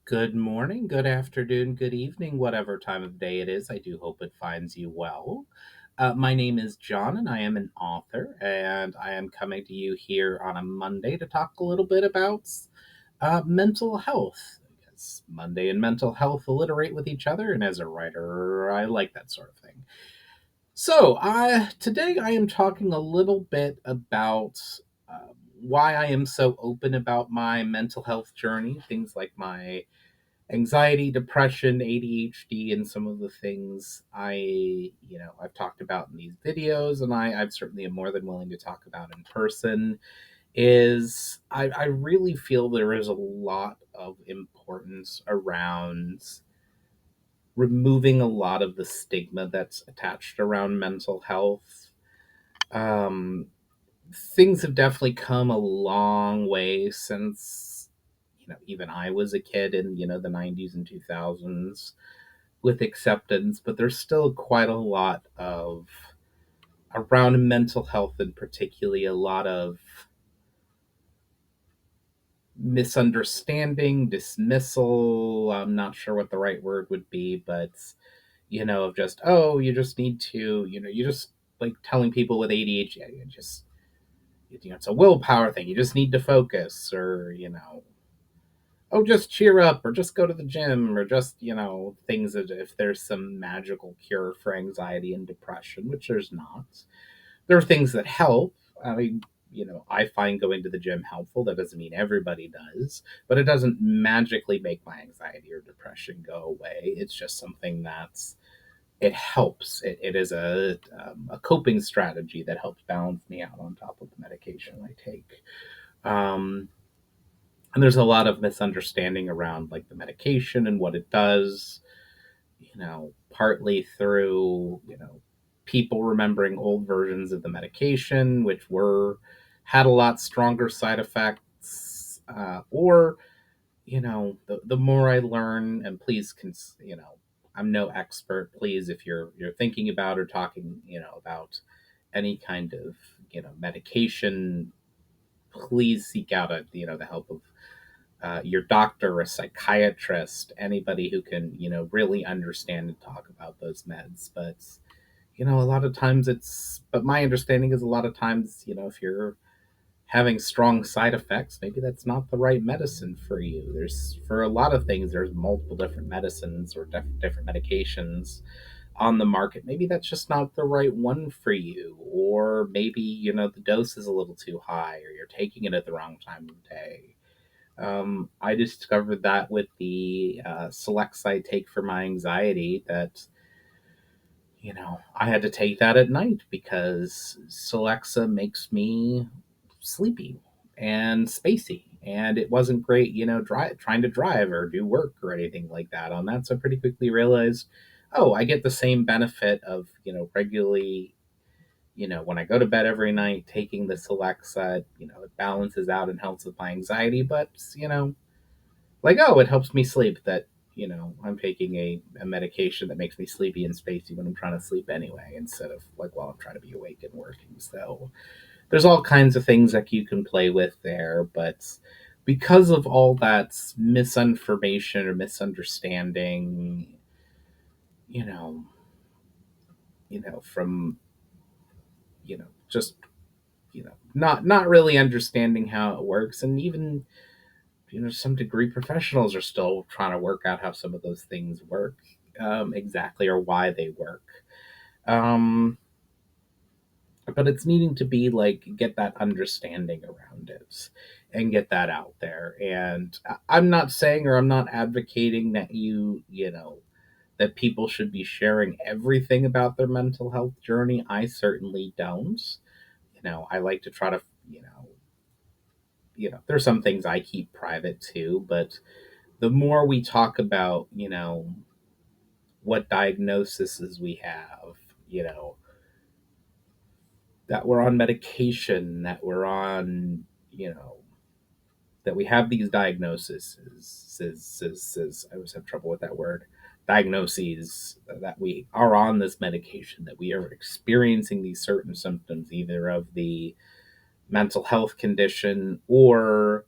Good morning, good afternoon, good evening, whatever time of day it is. I do hope it finds you well. My name is John, and I am an author, and I am coming to you here on a Monday to talk a little bit about mental health. Because Monday and mental health alliterate with each other, and as a writer, I like that sort of thing. Today I am talking a little bit about why I am so open about my mental health journey, things like my anxiety, depression, ADHD, and some of the things I've talked about in these videos, and I've certainly am more than willing to talk about in person. I really feel there is a lot of importance around removing a lot of the stigma that's attached around mental health. Um, Things have definitely come a long way since even I was a kid in the 90s and 2000s with acceptance, but there's still quite a lot of around mental health, and particularly a lot of misunderstanding, dismissal. I'm not sure what the right word would be, but of just, oh, you just need to, you just like telling people with ADHD, you just, it's a willpower thing. You just need to focus, or oh, just cheer up, or just go to the gym, or just things that if there's some magical cure for anxiety and depression, which there's not. There are things that help. I mean, I find going to the gym helpful. That doesn't mean everybody does, but it doesn't magically make my anxiety or depression go away. It's just something that's it helps. It is a coping strategy that helps balance me out on top of the medication I take. Um, and there's a lot of misunderstanding around like the medication and what it does, partly through, people remembering old versions of the medication, which were had a lot stronger side effects, or, the more I learn, and please, I'm no expert. Please, if you're thinking about or talking, about any kind of, medication, please seek out the help of your doctor, a psychiatrist, anybody who can, really understand and talk about those meds. But, a lot of times but my understanding is a lot of times, if you're having strong side effects, maybe that's not the right medicine for you. For a lot of things, there's multiple different medicines or different medications on the market. Maybe that's just not the right one for you. Or maybe, the dose is a little too high, or you're taking it at the wrong time of day. I discovered that with the selects I take for my anxiety, that I had to take that at night because Celexa makes me sleepy and spacey, and it wasn't great, trying to drive or do work or anything like that on that. So I pretty quickly realized, oh, I get the same benefit of regularly, when I go to bed every night taking the Celexa. It balances out and helps with my anxiety, but like, oh, it helps me sleep. That I'm taking a medication that makes me sleepy and spacey when I'm trying to sleep anyway, instead of like while I'm trying to be awake and working. So there's all kinds of things that you can play with there, but because of all that misinformation or misunderstanding, you know from just not really understanding how it works, and even some degree professionals are still trying to work out how some of those things work, exactly, or why they work. Um, but it's needing to be like get that understanding around it and get that out there. And I'm not saying, or I'm not advocating that that people should be sharing everything about their mental health journey. I certainly don't. I like to try to, there's some things I keep private too, but the more we talk about, what diagnoses we have, that we're on medication, that we're on, that we have these diagnoses, I always have trouble with that word, diagnoses, that we are on this medication, that we are experiencing these certain symptoms, either of the mental health condition or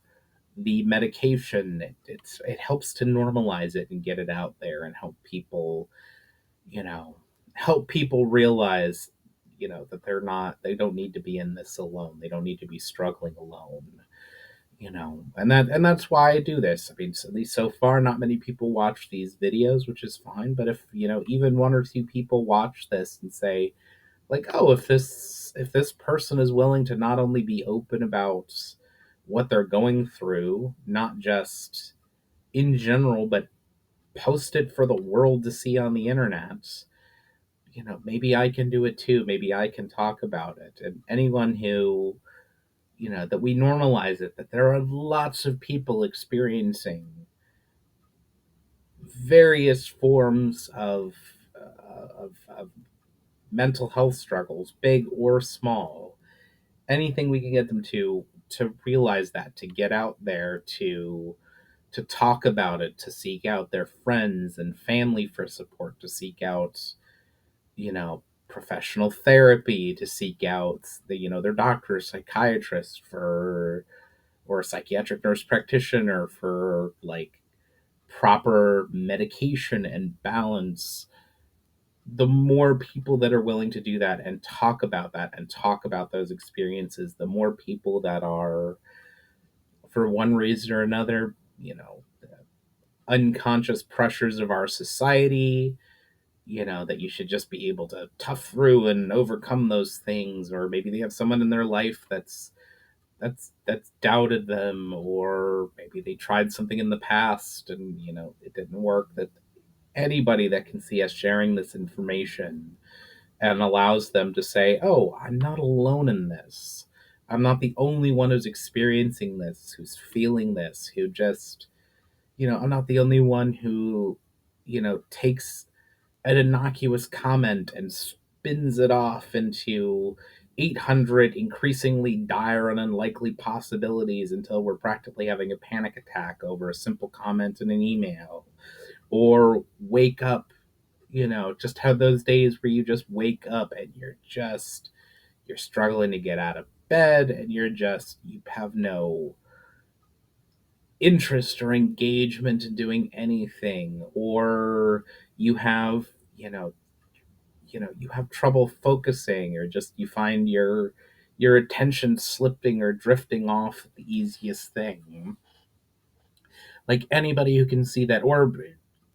the medication. It helps to normalize it and get it out there and help people, you know, help people realize, that they don't need to be in this alone. They don't need to be struggling alone. And that's why I do this. I mean, at least so far, not many people watch these videos, which is fine. But if even one or two people watch this and say, like, oh, if this person is willing to not only be open about what they're going through, not just in general, but post it for the world to see on the internet, maybe I can do it too. Maybe I can talk about it. And anyone who, that we normalize it, that there are lots of people experiencing various forms of mental health struggles, big or small. Anything we can get them to realize that, to get out there, to talk about it, to seek out their friends and family for support, to seek out, professional therapy, to seek out their doctor, psychiatrist for, or a psychiatric nurse practitioner for, like, proper medication and balance. The more people that are willing to do that and talk about that and talk about those experiences, the more people that are, for one reason or another, unconscious pressures of our society, that you should just be able to tough through and overcome those things. Or maybe they have someone in their life that's doubted them, or maybe they tried something in the past and it didn't work. That anybody that can see us sharing this information and allows them to say, oh, I'm not alone in this. I'm not the only one who's experiencing this, who's feeling this, who just, I'm not the only one who, takes an innocuous comment and spins it off into 800 increasingly dire and unlikely possibilities until we're practically having a panic attack over a simple comment in an email. Or wake up, just have those days where you just wake up and you're struggling to get out of bed, and you have no interest or engagement in doing anything. Or you have, you have trouble focusing, or just you find your attention slipping or drifting off the easiest thing. Like, anybody who can see that, or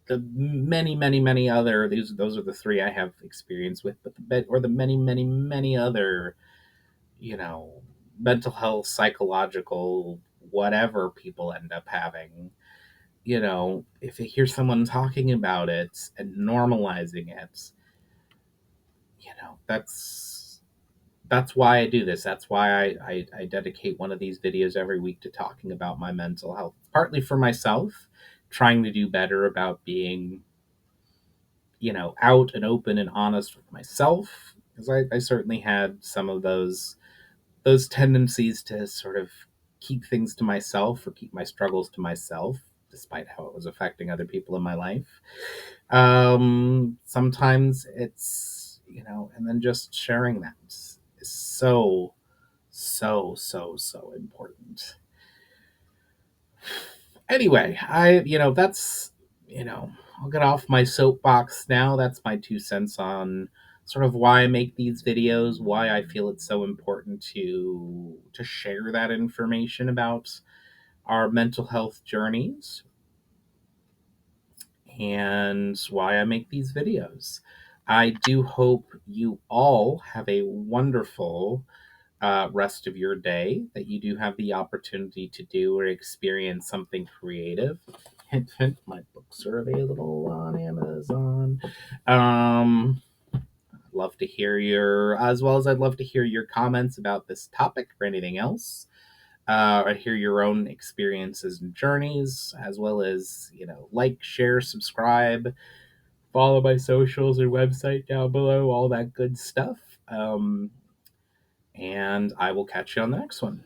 the many, many, many other, those are the three I have experience with, but the many, many, many other, you know mental health, psychological, whatever people end up having. If you hear someone talking about it and normalizing it, that's why I do this. That's why I dedicate one of these videos every week to talking about my mental health. Partly for myself, trying to do better about being, out and open and honest with myself. Because I certainly had some of those tendencies to sort of keep things to myself, or keep my struggles to myself, despite how it was affecting other people in my life. Sometimes it's, and then just sharing that is so, so, so, so important. Anyway, that's, I'll get off my soapbox now. That's my 2 cents on sort of why I make these videos, why I feel it's so important to share that information about our mental health journeys, and why I make these videos. I do hope you all have a wonderful rest of your day, that you do have the opportunity to do or experience something creative. Hint, hint, my books are available on Amazon. Love to hear as well as I'd love to hear your comments about this topic or anything else. I hear your own experiences and journeys, as well as, like, share, subscribe, follow my socials and website down below, all that good stuff. And I will catch you on the next one.